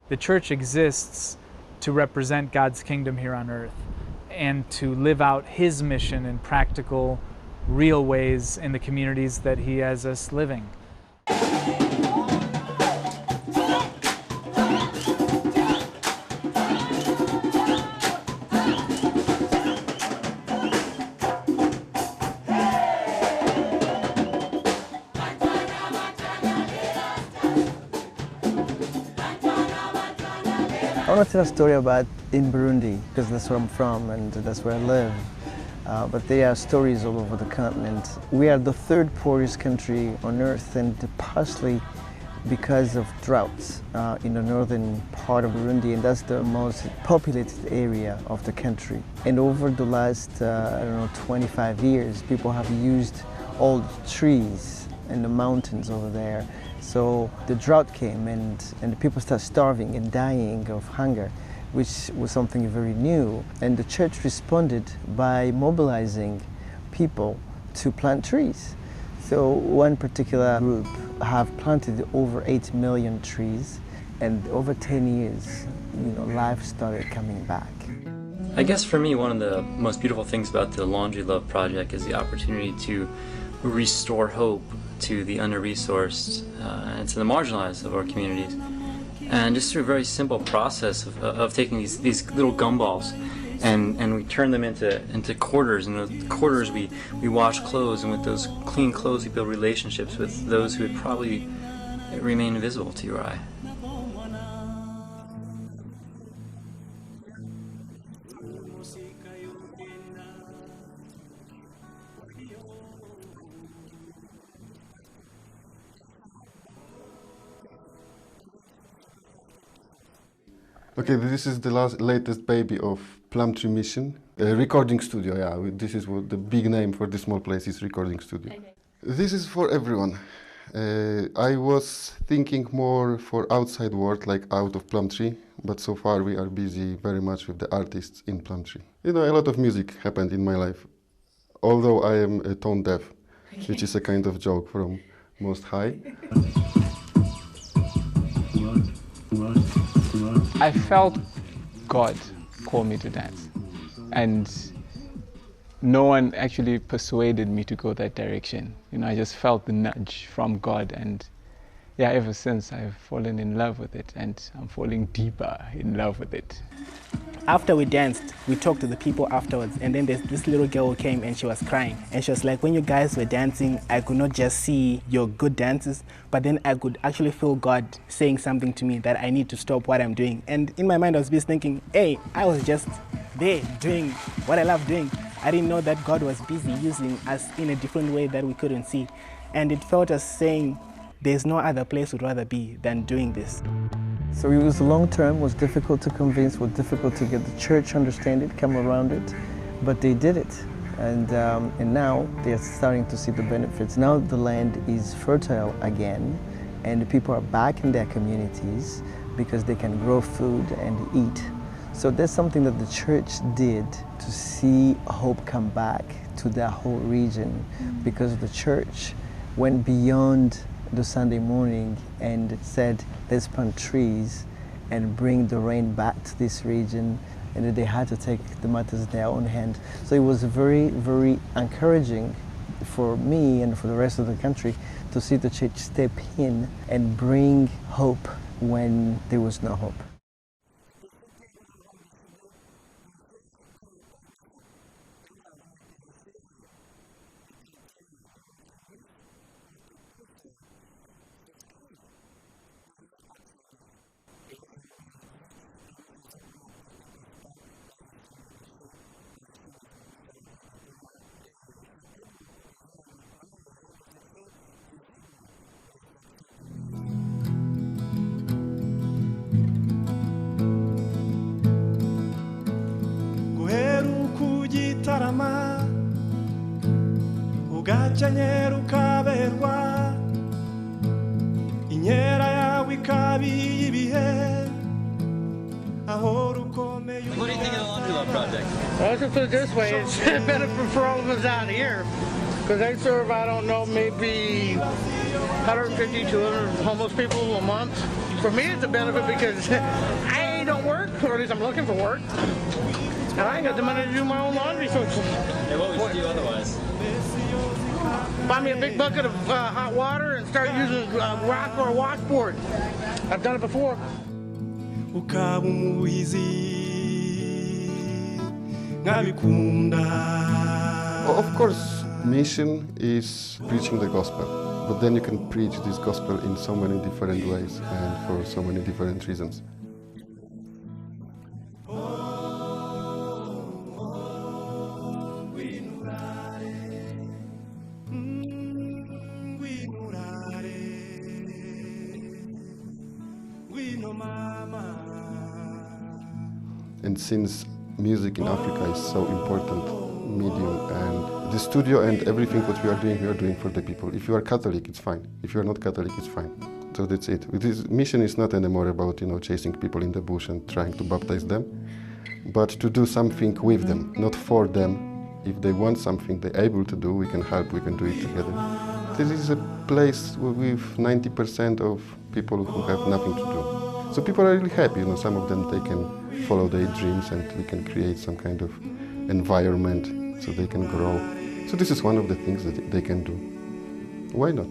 The church exists to represent God's kingdom here on earth and to live out His mission in practical, real ways in the communities that He has us living. I want to tell a story about in Burundi, because that's where I'm from and that's where I live. But there are stories all over the continent. We are the third poorest country on earth, and partially because of droughts in the northern part of Burundi, and that's the most populated area of the country. And over the last, 25 years, people have used all the trees in the mountains over there. So the drought came and the people started starving and dying of hunger, which was something very new. And the church responded by mobilizing people to plant trees. So one particular group have planted over 8 million trees, and over 10 years, life started coming back. I guess for me, one of the most beautiful things about the Laundry Love Project is the opportunity to restore hope to the under-resourced and to the marginalized of our communities. And just through a very simple process of taking these little gumballs and we turn them into quarters, and with quarters we wash clothes, and with those clean clothes we build relationships with those who would probably remain invisible to your eye. Okay, this is the latest baby of Plumtree Mission. Recording studio, yeah. This is what the big name for this small place is, recording studio. Okay. This is for everyone. I was thinking more for outside world, like out of Plumtree, but so far we are busy very much with the artists in Plumtree. A lot of music happened in my life, although I am tone deaf, which is a kind of joke from Most High. I felt God call me to dance, and no one actually persuaded me to go that direction. I just felt the nudge from God, and yeah, ever since I've fallen in love with it, and I'm falling deeper in love with it. After we danced, we talked to the people afterwards, and then this little girl who came and she was crying. And she was like, when you guys were dancing, I could not just see your good dances, but then I could actually feel God saying something to me that I need to stop what I'm doing. And in my mind, I was busy thinking, hey, I was just there doing what I love doing. I didn't know that God was busy using us in a different way that we couldn't see. And it felt us saying, there's no other place we'd rather be than doing this. So it was long term, was difficult to convince, was difficult to get the church to understand it, come around it, but they did it. And now they're starting to see the benefits. Now the land is fertile again, and the people are back in their communities because they can grow food and eat. So that's something that the church did to see hope come back to that whole region, because the church went beyond the Sunday morning and said, let's plant trees and bring the rain back to this region, and that they had to take the matters in their own hand. So it was very, very encouraging for me and for the rest of the country to see the church step in and bring hope when there was no hope. Tarama, ugacanyera ukaberwa, inkera yawe ikabiye ibihe, aho rukomeye. What do you think of the Laundry Love Project? Well, let's just put it this way, it's a benefit for all of us out here, because they serve, I don't know, maybe 150, 200 homeless people a month. For me, it's a benefit because I don't work, or at least I'm looking for work. And I ain't got the money to do my own laundry, so Hey, what would you do otherwise? buy me a big bucket of hot water and start using rock or washboard. I've done it before. ukaba umuhizi nkabikunda. Of course, mission is preaching the gospel, but then you can preach this gospel in so many different ways and for so many different reasons. And since music in Africa is so important medium, and the studio and everything what we are doing for the people. If you are Catholic, it's fine. If you are not Catholic, it's fine. So that's it. This mission is not anymore about, chasing people in the bush and trying to baptize them, but to do something with them, not for them. If they want something they're able to do, we can help, we can do it together. This is a place with 90% of people who have nothing to do. So people are really happy, some of them, they can follow their dreams and we can create some kind of environment so they can grow. So this is one of the things that they can do. Why not?